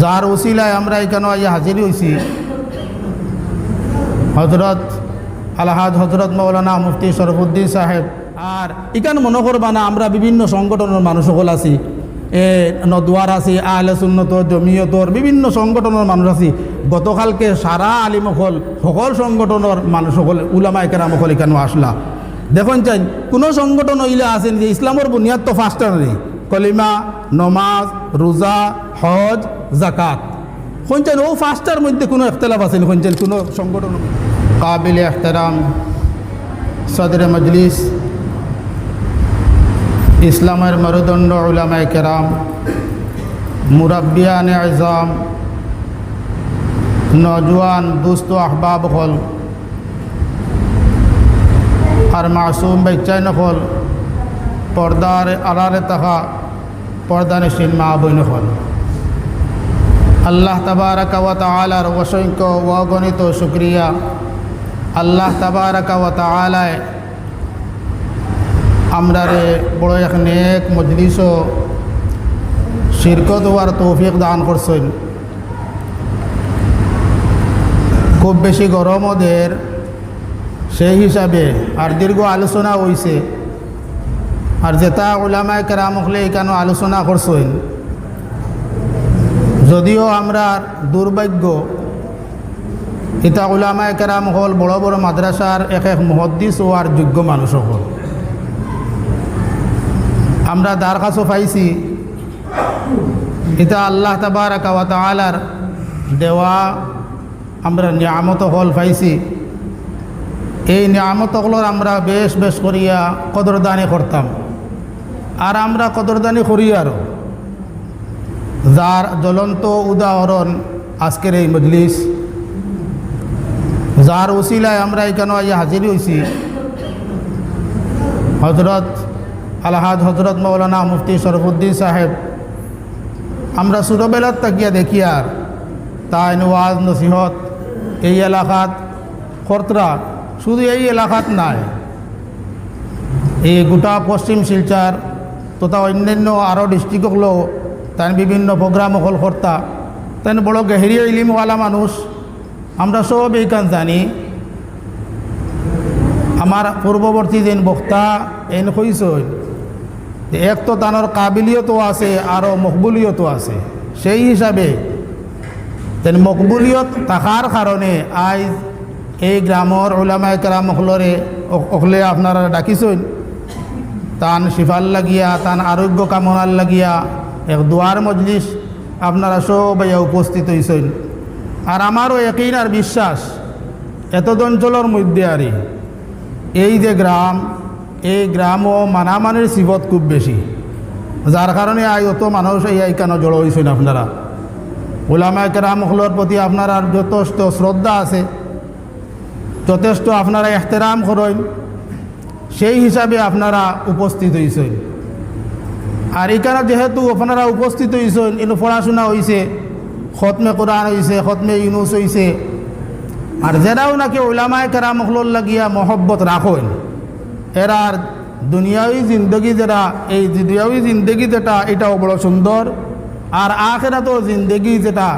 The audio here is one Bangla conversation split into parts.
যার ওসিলায় আমরা এখানে আইয়া হাজিরি হয়েছি হজরত আলহাজ হজরত মৌলানা মুফতি শরফুদ্দিন সাহেব। আর এখানে মনে করবা না আমরা বিভিন্ন সংগঠনের মানুষ সকল আছি, নদওয়ার আছি, আহলে সুন্নতর, জমিয়তর বিভিন্ন সংগঠনের মানুষ আছি। গতকালকে সারা আলিমসকল সকল সংগঠনের মানুষ সকল উলামা কেরাম সকল এখানে আসলা। দেখুন চাই কোনো সংগঠন হইলে আছেন যে ইসলামের বুনিয়াদ তো ফার্স্টার নেই, কলিমা, নমাজ, রোজা, হজ, জাকাত। শুনছেন ও ফার্স্টার মধ্যে কোনো ইখতলাফ আছে শুনছেন কোনো সংগঠন? কাবিল এহতেরাম সদরে মজলিস, ইসলামের মেরুদণ্ড উলামায়ে কেরাম, মুরাব্বিয়ানে আজম, নজওয়ান দুস্ত আহবাব হল আর মাসুম বাচ্চাই নকল, পর্দার আড়ালে থাকা পর্দানশীল মা বই নকল, আল্লাহ তাবারাকা ওয়া তাআলার অসংখ্য অগণিত শুকরিয়া। আল্লাহ তাবারাকা ওয়া তাআলায় আমরারে বড় এক নেক মজলিসও শিরকত হওয়ার তৌফিক দান করছেন। খুব বেশি গরম ওদের, সেই হিসাবে আর দীর্ঘ আলোচনা হয়েছে। আর যেটা উলামায়ে কেরাম হলে এখানে আলোচনা করছেন, যদিও আমরা দুর্ভাগ্য এটা উলামায়ে কেরাম হল বড় বড় মাদ্রাসার এক এক মুহাদ্দিস হওয়ার যোগ্য মানুষ হল। আমরা দারখাস্ত পাইছি এটা আল্লাহ তাবারাকা ওয়া তাআলার দেওয়া আমরা নিয়ামত হল পাইছি। এই নিয়ামত হলর আমরা বেশ বেশ করিয়া কদরদানি করতাম, আর আমরা কদরদানি করি আরও। যার জ্বলন্ত উদাহরণ আজকের এই মজলিস, যার ওসিলায় আমরা এখানে আইয়া হাজির হয়েছি হজরত আলহাজ হজরত মৌলানা মুফতি শরফুদ্দিন সাহেব। আমরা ছোটোবেলার তাকিয়া দেখি আর তাই ওয়াজ নসিহত এই এলাকাত খরতরা, শুধু এই এলাকাত নাই, এই গোটা পশ্চিম শিলচর তথা অন্যান্য আরও ডিস্ট্রিক্টগুলো তাই বিভিন্ন প্রোগ্রাম হল কর্তা, তাই বড় গেহরি ইলিমওয়ালা মানুষ। আমরা সব এইখান জানি। আমার পূর্ববর্তী যেন বক্তা এন কইসই এক তো তানোর কাবিলিয়তও আছে আরও মকবুলিয়তও আছে। সেই হিসাবে তেন মকবুলিয়ত থাকার কারণে আজ এই গ্রামের উলামায়ে কেরাম অকলে আপনারা ডাকিছেন তান শিফার লাগিয়া, তান আরোগ্য কামনার লাগিয়া এক দোয়ার মজলিস আপনারা সবাই উপস্থিত হয়েছেন। আর আমারও একই আর বিশ্বাস এত অঞ্চলের মধ্যে আর এই যে গ্রাম, এই গ্রামও মানামানির সিবত খুব বেশি, যার কারণে অত মানুষ এই কেন জড়ো হয়েছেন। আপনারা উলামায়ে কেরামগুলোর প্রতি আপনারা যথেষ্ট শ্রদ্ধা আছে, যথেষ্ট আপনারা এহতেরাম করেন, সেই হিসাবে আপনারা উপস্থিত হয়েছেন। আর এখানে যেহেতু আপনারা উপস্থিত হয়েছেন, এনে পড়াশোনা হয়েছে, খতমে কোরআন হয়েছে, খতমে ইউনুস হয়েছে। আর যারাও নাকি উলামায়ে কেরামগুলোর লাগিয়া মহব্বত রাখেন, এরার দুনিয়াবী জিন্দগি যেটা, এই দুনিয়াবী জিন্দগি যেটা এটাও বড় সুন্দর। আর আখিরাতের জিন্দগি যেটা,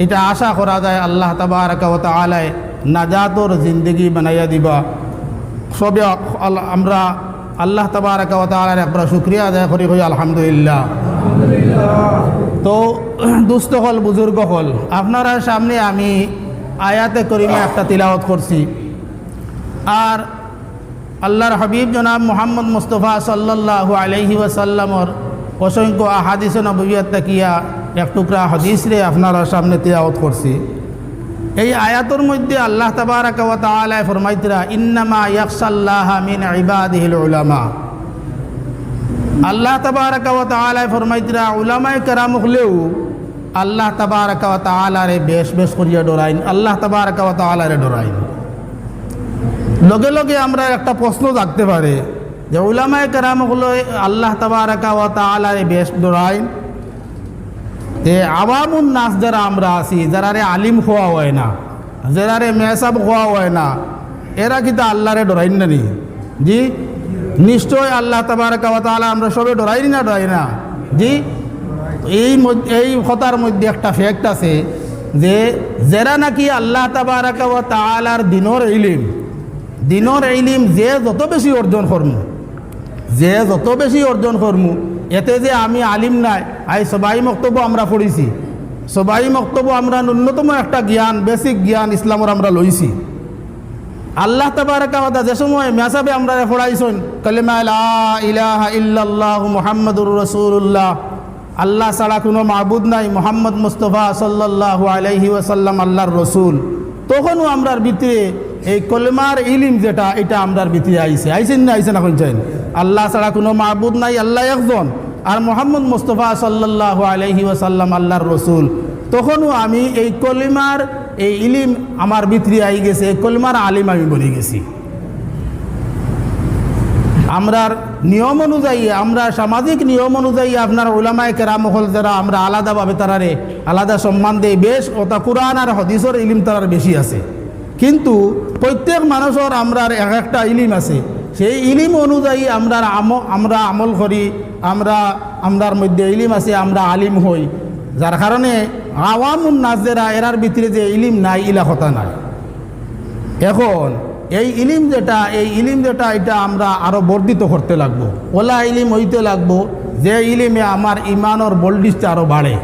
এটা আশা করা যায় আল্লাহ তাবারাকা ওয়া তাআলা নাজাতর জিন্দগি বানাইয়া দিবা। সবে আমরা আল্লাহ তাবারাকা ওয়া তাআলার একবার শুকরিয়া আদায় করি আলহামদুলিল্লাহ। তো দুস্থ হল, বুজুর্গ হল, আপনারা সামনে আমি আয়াতে করিমা একটা তিলাওয়াত করছি। আর আল্লাহর হাবিব জনাব মুহাম্মদ মুস্তাফা সাল্লাল্লাহু আলাইহি ওয়াসাল্লামর অসংখ্য আহাদিস নবুয়ত তাকিয়া এক টুকরা হাদিস রে আপনারা সামনে তিলাওয়াত করছি। এই আয়াতের মধ্যে আল্লাহ তাবারাকা ওয়া তাআলা ফরমাইতরা ইন্নামা ইয়াখশাল্লাহা মিন ইবাদিহিল উলামা। আল্লাহ তাবারাকা ওয়া তাআলা ফরমাইতরা উলামায়ে কেরাম হলেও আল্লাহ তাবারাকা ওয়া তাআলারে বেশ বেশ করিয়া ডরাইন, আল্লাহ তাবারাকা ওয়া তাআলারে ডরাইন। লগে লগে আমরা একটা প্রশ্ন জাগতে পারে যে উলামায়ে কেরাম হলো আল্লাহ তাবারাকা ওয়া তাআলারে বেশ ডরাইন, যে আওয়ামুন নাস যারা আমরা আছি, যারারে আলিম হওয়া হয় না, যারারে মেহসাব হওয়া হয় না, এরা কিন্তু আল্লাহরে ডরাইন না নি? জি নিশ্চয় আল্লাহ তাবারাকা ওয়া তাআলা আমরা সবে ডরাই না, ডরাই না? জি এই কথার মধ্যে একটা ফ্যাক্ট আছে যে যারা নাকি আল্লাহ তাবারাকা ওয়া তাআলার দিনের ইলিম যে যত বেশি অর্জন করমু এতে যে আমি আলিম নাই, সবাই মক্তব্য আমরা পড়েছি, সবাই মক্তব্য আমরা ন্যূনতম একটা জ্ঞান, বেসিক জ্ঞান ইসলামের আমরা লইছি। আল্লাহ তাবারাকা ওয়া তাআলা যে সময় মেসাবে আমরা পড়াইছেন কালিমা লা ইলাহা ইল্লাল্লাহু মুহাম্মাদুর রাসূলুল্লাহ, আল্লাহ ছাড়া কোনো মাবুদ নাই, মুহাম্মদ মুস্তাফা সাল্লাল্লাহু আলাইহি ওয়াসাল্লাম আল্লাহর রসুল, তখনও আমরার ভিতরে এই কলিমার ইলিম যেটা এটা আমরার ভিতরে আইছেন না এখন চাইন আল্লাহ ছাড়া কোনো মাবুদ নাই, আল্লাহ একজন, আর মুহাম্মদ মুস্তাফা সাল্লাল্লাহু আলাইহি ওয়াসাল্লাম আল্লাহর রসুল, তখনও আমি এই কলিমার এই ইলিম আমার ভিতরে আই গেছে, এই কলিমার আলিম আমি বলে গেছি। আমরার নিয়ম অনুযায়ী, আমরা সামাজিক নিয়ম অনুযায়ী আপনার উলামায়ে কেরাম হল যারা আমরা আলাদাভাবে তারারে আলাদা সম্মান দেই, বেশ ওটা কোরআন আর হাদিসের ইলিম তারার বেশি আছে, কিন্তু প্রত্যেক মানুষের আমরার এক একটা ইলিম আছে, সেই ইলিম অনুযায়ী আমরা আমল করি, আমরার মধ্যে ইলিম আছে, আমরা আলিম হই, যার কারণে আওয়ামুন নাস যারা এরার ভিতরে যে ইলিম নাই ইলা কথা নাই। এখন এই ইলিম যেটা এটা আমরা আরো বর্ধিত করতে লাগবো, ওলা ইলিম হইতে লাগবো যে ইলিমে আমার ইমানের বোল্ডিসটা আরো বাড়ে,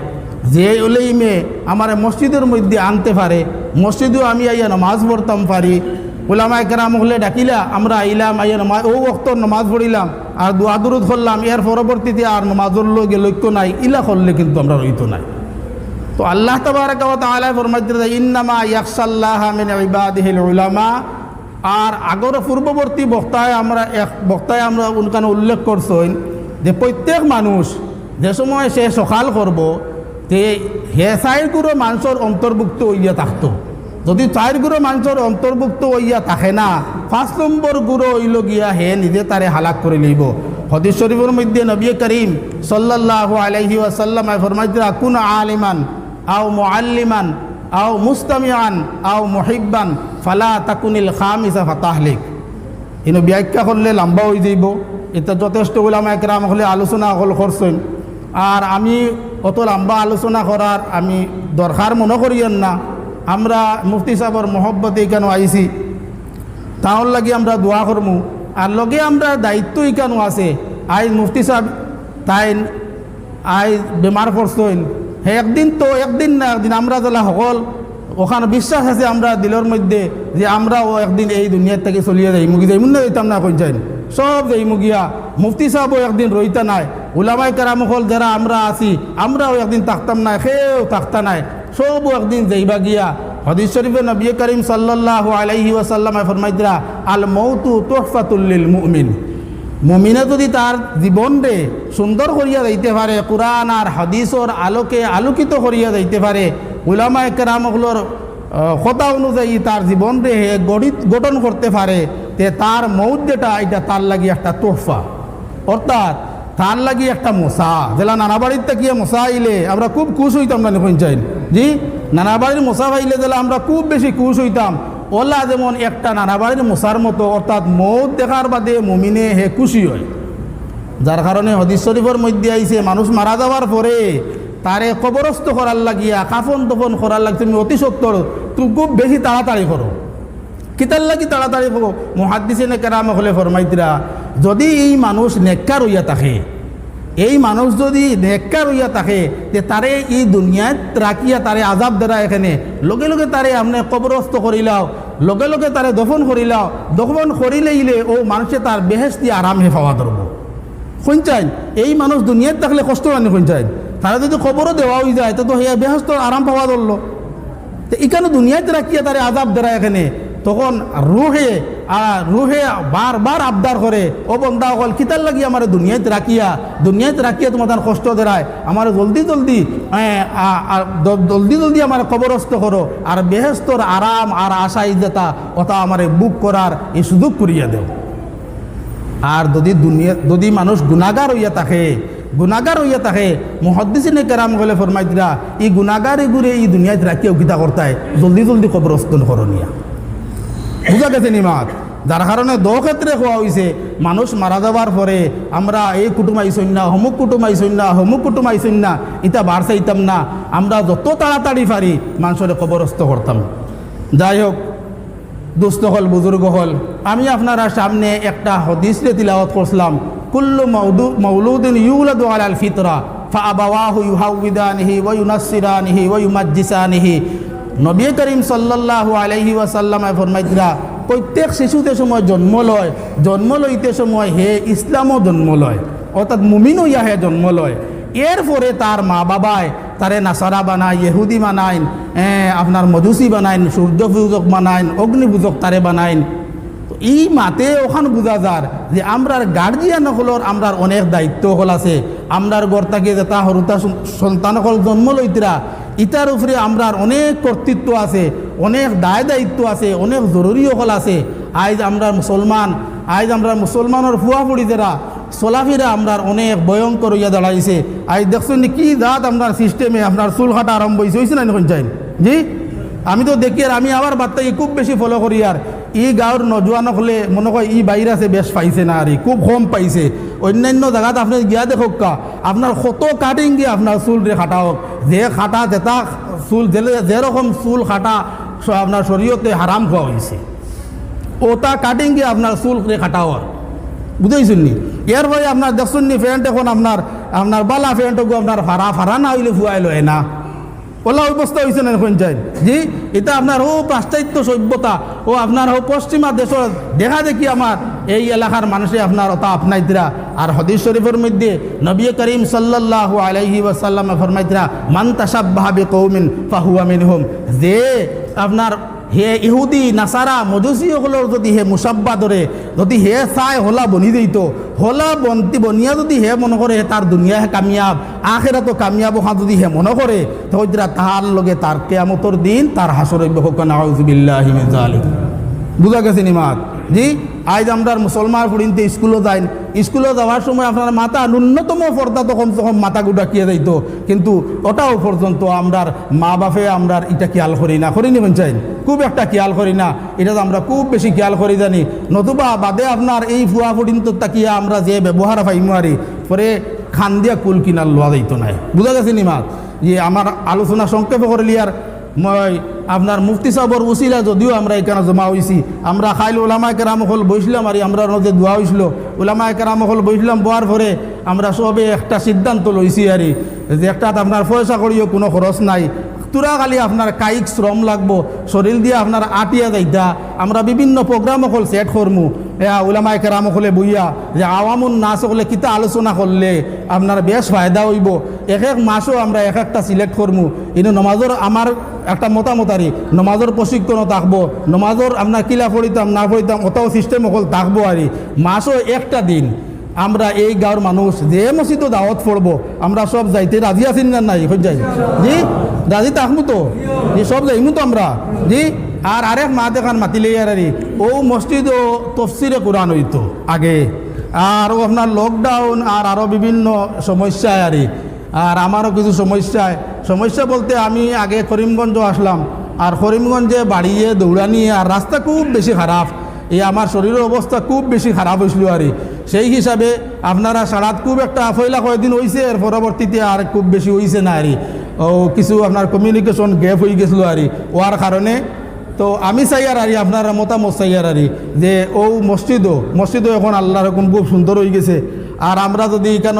যে ইলিমে আমার মসজিদের মধ্যে আনতে পারে, মসজিদেও আমি আইয়া নামাজ পড়তাম পারি, উলামায়ে কেরাম হলে ডাকিলা আমরা আইলাম, আইয়া নামাজ ও ওয়াক্ত নামাজ পড়িলাম আর দোয়া দুরুদ করলাম, এর পরবর্তীতে আর নামাজের লগে লক্ষ্য নাই, ইলা করলে কিন্তু আমরা রইতো নাই। তো আল্লাহ তাবারাকা ওয়া তাআলা ফরমাইতেছে ইন্নামা ইয়াখশাল্লাহা মিন ইবাদিহিল উলামা, আর আগর পূর্ববর্তী বক্তায় আমরা উনখানে উল্লেখ করছেন যে প্রত্যেক মানুষ যে সময় সে সকাল করব যে হে চাইরগুলো মানুষের অন্তর্ভুক্ত হইয়া থাকতো, যদি চাইরগুলো মানুষের অন্তর্ভুক্ত হইয়া থাকে না, 5 নম্বর গুরু হইল গিয়া হে নিজে তারে হালাক করে লইব। হাদিস শরীফের মধ্যে নবী করিম সাল্লাল্লাহু আলাইহি ওয়াসাল্লাম ফরমাইতেন কুন আলিমান আও মুআল্লিমান আও মুস্তামিআন আও মুহিব্বান ফালা তাকুনিল খামিসা ফাতাহলিক। ইনো ব্যাখ্যা করলে লম্বা হয়ে যাইব, এটা যথেষ্ট উলামায়ে কেরাম হলে আলোচনা করছেন, আর আমি অত লম্বা আলোচনা করার আমি দরকার মনে করিয়েন না। আমরা মুফতি সাহেবের মহব্বতে এখানে আইছি, তাহলে লাগি আমরা দোয়া করমু, আর লগে আমরা দায়িত্ব এখানে আছে। আইজ মুফতি সাহেব তাই আইজ বেমার পড়ছেন, একদিন না একদিন আমরা যারা সকল ওখানে বিশ্বাস আছে আমরা দিলের মধ্যে যে আমরাও একদিন এই দুনিয়ার থেকে চলিয়ে যাই মুগি যাই মুন্না যাইতাম না কইছেন সব যাই মুগিয়া। মুফতি সাহেবও একদিন রইতা নাই, উলামায়ে কেরাম হল যারা আমরা আছি আমরাও একদিন থাকতাম না, সেও থাকতা নাই, সবও একদিন যাইবা গিয়া। হাদিস শরীফে নবী করিম সাল্লাল্লাহু আলাইহি ওয়াসাল্লাম ফরমাইতরা আল মাউতু তুহফাতুল লিল মুমিন, মুমিনে যদি তার জীবনরে সুন্দর করিয়া যাইতে পারে, কোরআন আর হাদিসর আলোকে আলোকিত করিয়া যাইতে পারে, উলামায়ে কেরামগুলোর কথা অনুযায়ী তার জীবনরে গঠন করতে পারে, তে তার মৌত যেটা এটা তার লাগি একটা তোহফা, অর্থাৎ তার লাগি একটা মশা। যেলা নানা বাড়ির থেকে মশা আইলে আমরা খুব খুশ হইতাম না চাইন জি, নানা বাড়ির মশা পাইলে যেলা আমরা খুব বেশি খুশ হইতাম, ওলা যেমন একটা নানা বাড়ির মশার মতো, অর্থাৎ মৌত দেখার বাদে মুমিনে হে খুশি হয়। যার কারণে হাদিস শরীফের মধ্যে আইছে মানুষ মারা যাওয়ার পরে তারে কবরস্থ করার লাগিয়া কাফন দফন করার লাগছে তুমি অতি সত্তর তুমি খুব বেশি তাড়াতাড়ি করো। কিতার লাগি তাড়াতাড়ি করো? মুহাদ্দিসিনে কেরাম হলে ফরমাইতরা যদি এই মানুষ নেককার হইয়া থাকে, এই মানুষ যদি নেককার হইয়া থাকে যে তারে এই দুনিয়াত রাখিয়া তারে আজাব দেরা এখানে লগে লগে তারে আপনি কবরস্থ করিলাও, লগে লগে তারে দফন করিলাও, দফন করিলেইলে ও মানুষে তার বেহেশতি আরাম হে পাওয়া ধরব। শুনছেন এই মানুষ দুনিয়াত থাকলে কষ্ট আনি শুনছেন, তারা যদি খবরও দেওয়া হয়ে যায় তো হেয়া বেহেশত আরাম পাওয়া ধরলো। তো এখানে দুনিয়াতে রাখিয়া তারে আজাব দেরা এখানে, তখন রুহে বারবার আবদার করে ও বন্দা অকল কিতার লাগি আমার দুনিয়াতে রাখিয়া তোমার তার কষ্ট দেরায়, আমার জলদি জলদি আমার কবরস্থ করো, আর বেহেস্তর আরাম আর আশাই যেটা ওটা আমার বুক করার এই সুযোগ করিয়া দেও। আর যদি মানুষ গুনাগার হইয়া থাকে মুহাদ্দিসিনে কেরাম বলে ফরমাইতরা এই গুনাগারে ঘুরে এই দুনিয়াতে রাখিয়াও কিতা করতায় জলদি কবরস্থ করনিয়া। বুঝা গেছে নি মাত? যার কারণে ক্ষেত্রে হওয়া হয়েছে মানুষ মারা যাওয়ার পরে আমরা এই কুটুম আইসইন না, হমুক কুটুম আইসইন না, হমুক কুটুম আইসইন না, ইটা বার চাইতাম না, আমরা যত তাড়াতাড়ি পারি মানুষের কবরস্থ করতাম। যাই হোক দুস্থ হল, বুজুর্গ হল, আমি আপনারা সামনে একটা হাদিসে তিলাওয়াত করছিলাম, কুল্লু মাউলুদিন ইউলাদু আলাল ফিতরা ফাআবাওয়াহু ইউহাউবিদানিহি ওয়া ইউনাসসিরানিহি ওয়া ইউমাজ্জিসানিহি। নবী করিম সাল্লাল্লাহু আলাইহি ওয়াসাল্লামে ফরমাইতরা প্রত্যেক শিশুতে সময় জন্ম লইতে সময় হে ইসলামও জন্ম লয়, অর্থাৎ মুমিন হইয়া হে জন্ম লয়। এরপরে তার মা বাবায় তারে নাসারা বানায়, ইহুদি বানাইন, আপনার মজুসি বানাইন, সূর্য পূজক বানাইন, অগ্নি পূজক তারে বানাইন। তো এই মাতে ওখানে বোঝা যার যে আমরার গার্জিয়ান হলর আমরার অনেক দায়িত্ব হল আছে। আমরার ঘর থেকে যেটা হরুতা সন্তান হল জন্ম লইতরা, ইটার উপরে আমরার অনেক কর্তৃত্ব আছে, অনেক দায় দায়িত্ব আছে, অনেক জরুরি হল আছে। আজ আমরা মুসলমানের ফুয়া ফুড়ি যারা চলাফেরা আমরার অনেক ভয়ঙ্কর হইয়া দাঁড়াইছে। আজ দেখছেন কি জাত আপনার সিস্টেমে আপনার চুল কাটা আরম্ভ হয়েছে না এখন চাইন জি। আমি তো দেখি আর আমি আবার বার্তাকে খুব বেশি ফলো করি। আর ই গাঁৱৰ নজোয়ান হলে মনে হয় ই বাইরে আছে বেশ পাইছে না, আর খুব কম পাইছে। অন্যান্য জায়গাত আপনি গিয়া দেখক আপনার কত কাটিং দিয়ে আপনার চুল রে খাটা হোক, যে খাটা যেটা চুল যেরকম চুল খাটা আপনার শরীয়তে হারাম খাওয়া হয়েছে, ওটা কাটিং দিয়ে আপনার চুল রে খাটা হওয়ার বুঝাইছেন নি। এর পরে আপনার দেখছেন নি ফ্যান্ট এখন আপনার বালা ফ্যান্টকে আপনার ফাড়া না হইলে ফুয়াই লয় না, ওলা অবস্থা হয়েছে না এখন চাই জি। এটা আপনার পাশ্চাত্য সভ্যতা ও আপনার পশ্চিমা দেশের দেখা দেখি আমার এই এলাকার মানুষে আপনার ওটা আপনাইতরা। আর হাদিস শরীফের মধ্যে নবী করিম সাল্লাল্লাহু আলাইহি ওয়াসাল্লাম ফরমাইতরা মান তাশাব্বাহা বিকওমিন ফাহুয়া মিনহুম। যে আপনার হে ইহুদি নাসারা মজুসি হলোর যদি হে মুসাব্বা ধরে যদি হে চায় হলা বনি দিত, হলা বনিয়া যদি হে মনে করে তার দুনিয়া হে কামিয়াব, আখেরাতো কামিয়াব ওখান যদি হে মনে করে তখন তাহার লগে তার কিয়ামতের দিন তার হাসর হইব। নাউযুবিল্লাহি মিন যালিক। বুঝা গেছে নিমাত জি। আজ আমরা মুসলমান পড়িনতে স্কুলে যাই, স্কুলে যাওয়ার সময় আপনার মাথা ন্যূনতম পর্দা তো কমসে কম মাথা গুটাকিয়ে যাইতো, কিন্তু ওটাও পর্যন্ত আমরার মা বাপে আমরা এটা খেয়াল করি না, করিনি চাই খুব একটা খেয়াল করি না। এটা তো আমরা খুব বেশি খেয়াল করি জানি, নতুবা বাদে আপনার এই ফুয়া পর্যন্ত তাকিয়া আমরা যে ব্যবহার পাইমু আরি পরে খান দিয়া কুল কিনার লোয়া যাইতো নাই। বুঝা গেছে নিমাত যে আমার আলোচনা সংক্ষেপে করলি। আর মই আপনার মুফতি সাহেবর উসিলা যদিও আমরা এখানে জমা হয়েছি, আমরা খাইল ওলামা কেরাম হল বসলাম আর আমরা যে দোয়া হয়েছিল ওলামা কেরাম হল বসলাম, বোয়ার পরে আমরা সবে একটা সিদ্ধান্ত লইছি আর যে একটা আপনার পয়সা করিও কোনো খরচ নাই, তুরা খালি আপনার কায়িক শ্রম লাগবো, শরীর দিয়ে আপনার আটিয়া যাইতা। আমরা বিভিন্ন প্রোগ্রাম হল সেট করমু, ওলামায় কেরাম হলে বইয়া যে আওয়ামুন নাচ হলে কিতা আলোচনা করলে আপনার বেশ ফায়দা হইব। এক মাসও আমরা একটা সিলেক্ট করমু। কিন্তু নমাজর আমার একটা মতামত আরি নমাজর প্রশিক্ষণও থাকবো, নমাজর আপনার কিলা পড়িতাম না পড়িতাম ওটাও সিস্টেম হল থাকবো আরি। মাসও একটা দিন আমরা এই গাঁৱৰ মানুষ যে মসজিদে দাওয়াত পড়বো আমরা সব যাইতে রাজি আছেন না নাই হয়ে যাই জি। রাজি থাকবো তো যে সব যাইমু তো আমরা জি। আর আরেক মা দেখান মাতিলে আরি ও মসজিদ ও তফসিরে কোরআন হইতো আগে, আর আপনার লকডাউন আর আরও বিভিন্ন সমস্যায় আরি। আর আমারও কিছু সমস্যা বলতে আমি আগে করিমগঞ্জ আসলাম, আর করিমগঞ্জে বাড়িয়ে দৌড়ানি আর রাস্তা খুব বেশি খারাপ, এই আমার শরীরের অবস্থা খুব বেশি খারাপ হয়েছিল আর সেই হিসাবে আপনারা সারাত খুব একটা ফয়লা কয়েকদিন হয়েছে, এর পরবর্তীতে আর খুব বেশি হয়েছে না আর ও কিছু আপনার কমিউনিকেশন গ্যাপ হয়ে গেছিলো আর ওয়ার কারণে। তো আমি চাই আর আপনারা মতামত চাই আর যে ও মসজিদও এখন আল্লাহর রকম খুব সুন্দর হয়ে গেছে। আর আমরা যদি কেন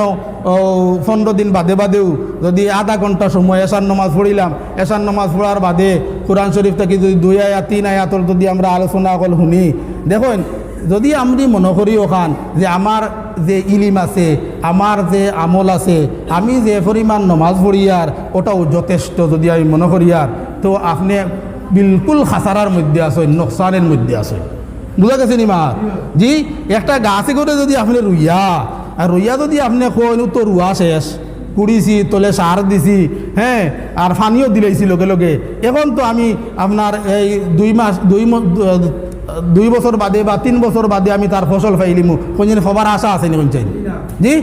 15 দিন বাদেও যদি আধা ঘন্টা সময় এশার নামাজ পড়িলাম, এশার নামাজ পড়ার বাদে কোরআন শরীফ থেকে যদি 2 আয়াত 3 আয়াতর যদি আমরা আলোচনা অকল শুনি, দেখুন যদি আমি মনে করি ওখান যে আমার যে ইলিম আছে, আমার যে আমল আছে, আমি যে পরিমাণ নমাজ পড়ি আর ওটাও যথেষ্ট যদি আমি মনে করি আর, তো আপনি বিলকুল খাসারার মধ্যে আসেন, নোকসানের মধ্যে আসেন। বুঝা গেছে নি মা জি। একটা গাছে করে যদি আপনি রুইয়া যদি আপনি কইন তো রুয়া শেষ কুড়িছি তলে সার দিছি, হ্যাঁ, আর পানিও দিলেছি লগে। এখন তো আমি আপনার এই 2 বছর বাদে বা 3 বছর বাদে আমি তার ফসল পাইলিমু, কোনদিন খবর আশা আসেনি কোন চাই জি,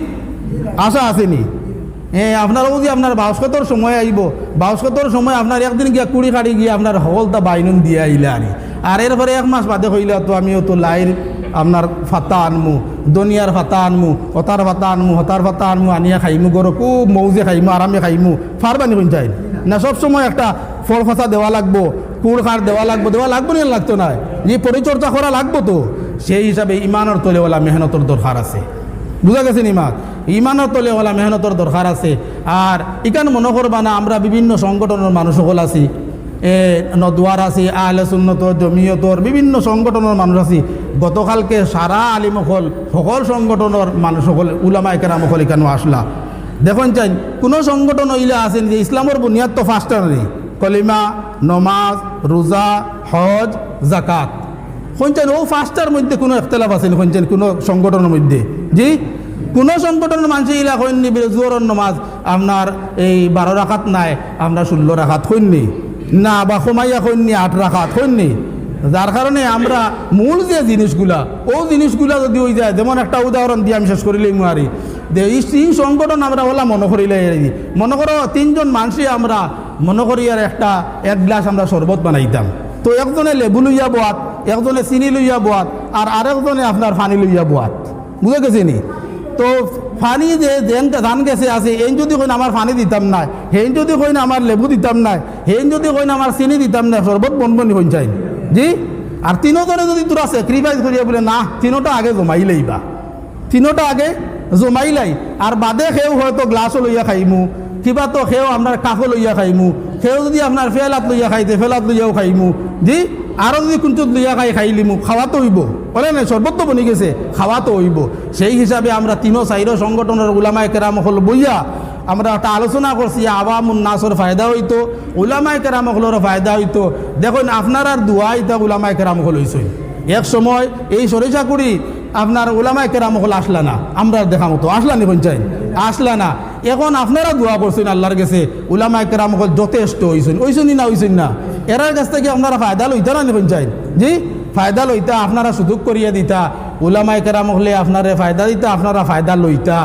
আশা আসেনি। আপনার যদি আপনার বাউস্কতর সময় আইব, বাউস্কতর সময় আপনার একদিন গিয়া কুড়ি কাড়ি গিয়ে আপনার হলতা বাইনুন দিয়ে আইলে আর এরপরে এক মাস বাদে হইলে তো আমিও তো লাইর আপনার ফাতা আনমু, দুনিয়ার ফাতা আনমু, হতার ফাতা আনমু, হতার ফাতা আনমু, আনিয়া খাইমু, গরো খুব মৌজে খাইমু, আরামে খাইমু, ফারবানি হইন চাই না। সবসময় একটা ফল ফাঁসা দেওয়া লাগবো, কুড় খার দেওয়া লাগবো না লাগতো না, যে পরিচর্যা করা লাগবো তো। সেই হিসাবে ইমানের তলেওয়ালা মেহনতর দরকার আছে। বুঝা গেছে ইমানের তলেওয়ালা মেহনতর দরকার আছে। আর ইকান মনে করবা না আমরা বিভিন্ন সংগঠনের মানুষ সকল আছি, নদওয়ার আছি, আহলে সুন্নতর, জমিয়তর বিভিন্ন সংগঠনের মানুষ আছি। গতকালকে সারা আলিমসকল সকল সংগঠনের মানুষ সকল উলামায়ে কেরামসকল এখানে আসলা। দেখুন চাই কোনো সংগঠন হইলে আছেন যে ইসলামের বুনিয়াদ তো ফার্স্টার নেই, কলিমা, নমাজ, রোজা, হজ, জাকাত। শুনছেন ও ফার্স্টার মধ্যে কোনো ইখতলাফ আছে শুনছেন কোনো সংগঠনের মধ্যে? জি, কোনো সংগঠনের মানুষ ইলা হইনি জোহরের নমাজ আপনার এই 12 রাকাত নাই, আপনার 16 রাকাত হইনি না, বা কমাইয়া হইনি 8 রাকাত হইনি। যার কারণে আমরা মূল যে জিনিসগুলা ও জিনিসগুলা যদি হয়ে যায়, যেমন একটা উদাহরণ দিয়ে আমি শেষ করিলেই মারি যে এই সংগঠন আমরা ওলা মনে করিলে, মনে করো 3 জন মানুষই আমরা মনে করি আর এক গ্লাস আমরা শরবত বানাইতাম, তো একজনে লেবু লইয়া বোয়াত, একজনে চিনি লইয়া বোয়াত, আর আরেকজনে আপনার পানি লইয়া বোয়াত। বুঝে গেছে নি? তো পানি যে ধান গেছে আছে, এই যদি কইন আমার পানি দিতাম না, হেন যদি কইন আমার লেবু দিতাম না, হেন যদি কইন আমার চিনি দিতাম না, শরবত বনবনি হয়ে যায়। জি, আর তিনোজনে যদি তোরা স্যাক্রিফাইস করিয়া বলে না তিনোটা আগে জমাইলেই বা তিনোটা আগে জমাইলাই, আর বাদে সেও হয়তো গ্লাসও লইয়া খাইমু, কিবা তো সেও আপনার কাকো লইয়া খাইমু, সেও যদি আপনার ফেলাত লইয়া খাইতে ফেলাত লইয়াও খাইমু। জি, আরও যদি কুঞ্চুত লইয়া খাইলিমু, খাওয়া তো হইব, বলে না সর্বত্র বনি গেছে, খাওয়া তো হইব। সেই হিসাবে আমরা 3-4 সংগঠনের উলামায়ে কেরাম হল বইয়া আমরা একটা আলোচনা করছি, আওয়ামুন নাসর ফায়দা হইতো, উলামায়ে কেরাম হলেরও ফায়দা হইতো। দেখুন আপনার আর দোয়া ইতা উলামায়ে কেরাম হল হইছে। এক সময় এই সরিষা কুড়ি আপনার উলামায়ে কেরাম হল আসলা না, আমরা দেখা মতো আসলা নি পঞ্চায়েত আসলা না। এখন আপনারা দোয়া করছেন আল্লাহর কাছে, উলামায়ে কেরাম হল যথেষ্ট হইছেন না হইছেন না, এরার কাছ থেকে আপনারা ফায়দা লইতা না নি পঞ্চায়েত? জি, ফায়দা লইতা, আপনারা সুযোগ করিয়া দিতা, উলামায়ে কেরাম হলে আপনারে ফায়দা দিতা, আপনারা ফায়দা লইতা।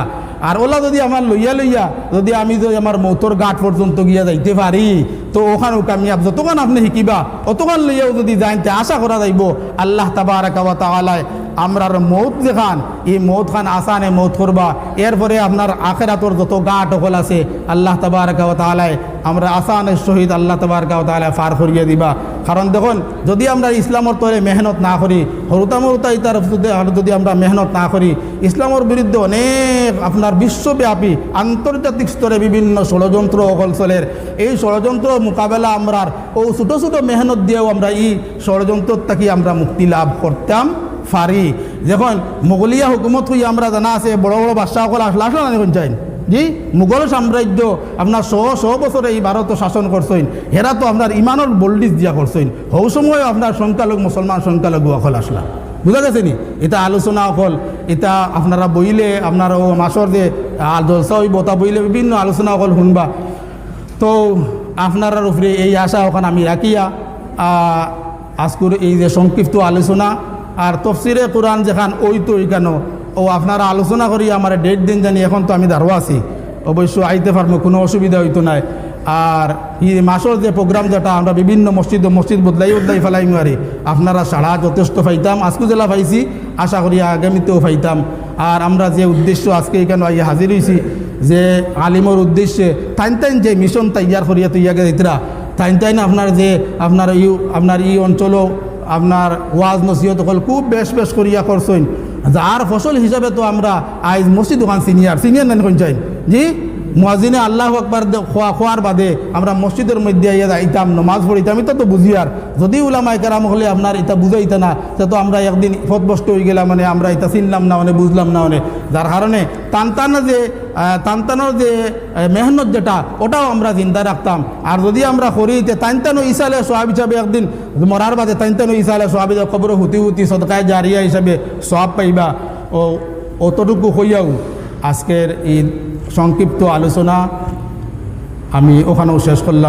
আর ওলা যদি আমার লইয়া যদি আমি যদি আমার মৌতর গাঁট পর্যন্ত গিয়া যাইতে পারি, তো ওখানেও কামিয়াব। যতক্ষণ আপনি শিকিবা অতক্ষণ লইয়াও যদি যাইতে আশা করা যাইব আল্লাহ তাবারাকা ওয়া তাআলা আমরার মৌত যেখান এই মৌত খান আসানে মৌত করবা, এরপরে আপনার আখিরাতর যত গাঁট হল আছে আল্লাহ তাবারাকা ওয়া তাআলা আমরা আসানের সহিত আল্লাহ তাবারাকা ওয়া তাআলা পার করিয়া দিবা। কারণ দেখুন যদি আমরা ইসলামের তরে মেহনত না করি, হরুতা ইতার যদি আমরা মেহনত না করি, ইসলামের বিরুদ্ধে অনেক আপনার বিশ্বব্যাপী আন্তর্জাতিক স্তরে বিভিন্ন ষড়যন্ত্র অকলচলের, এই ষড়যন্ত্র মোকাবেলা আমরা ও ছোটো ছোটো মেহনত দিয়েও আমরা এই ষড়যন্ত্র থেকে আমরা মুক্তি লাভ করতাম পারি। যখন মোগলিয়া হুকুমত হয়ে আমরা জানা আছে বড় বড় বাদশাহ সকল আসলা না দেখুন চাই, জি, মুঘল সাম্রাজ্য আপনার 100 বছরে এই ভারত শাসন করছেন, হেরা তো আপনার ইমানের বোল্ডিস দিয়া করছেন, হৌ সময় আপনার সংখ্যালঘু মুসলমান সংখ্যালঘু অকল আসলা। বুঝা গেছে নি? এটা আলোচনা অকল, এটা আপনারা বইলে আপনার ও মাসর যে জলসা হইব তা বইলে বিভিন্ন আলোচনা অকল শুনবা। তো আপনার উপরে এই আশা ওখানে আমি রাখিয়া আজকের এই যে সংক্ষিপ্ত আলোচনা আর তফসিরে কোরআন যেখান ওই তো কেন ও আপনারা আলোচনা করি আমার ডেট দিন জানি, এখন তো আমি দাঁড়ো আছি, অবশ্য আইতে পারবো, কোনো অসুবিধা হইতো নাই। আর এই মাসের যে প্রোগ্রাম যেটা আমরা বিভিন্ন মসজিদ বদলাই ফেলাই মারি, আপনারা সাড়া যথেষ্ট পাইতাম, আজকে জেলা পাইছি, আশা করি আগামীতেও পাইতাম। আর আমরা যে উদ্দেশ্য আজকে এখানে হাজির হয়েছি, যে আলিমর উদ্দেশ্যে টাইন যে মিশন তৈয়ার করিয়া তৈয়াকে দিতরা টাইন আপনার যে আপনার এই অঞ্চলও আপনার ওয়াজ নসিহত হল খুব বেশ করিয়া করছেন, যার ফসল হিসাবে তো আমরা আজ মসজিদ ওখান সিনিয়র নেন কোন চাই, জি, মুয়াজ্জিনে আল্লাহু আকবার খোয়ার বাদে আমরা মসজিদের মধ্যে যাইতাম, নমাজ পড়িতাম, এটা তো বুঝি। আর যদি উলামায়ে কেরাম হলে আপনার এটা বুঝাইতা না, সে তো আমরা একদিন পথভ্রষ্ট হয়ে গেলাম, মানে আমরা এটা চিনলাম না, মানে বুঝলাম না, মানে যার কারণে টানটানোর যে মেহনত যেটা ওটাও আমরা চিন্তা রাখতাম। আর যদি আমরা করিতে টানটানো ইসালে সোয়াব হিসাবে একদিন মরার বাদে টানটানো ইসালে সোয়াব খবর হুতি সদকায় জারিয়া হিসাবে সোয়াব পাইবা, ও অতটুকু হইয়াও আজকের এই সংক্ষিপ্ত আলোচনা আমি ওখানেও শেষ করলাম।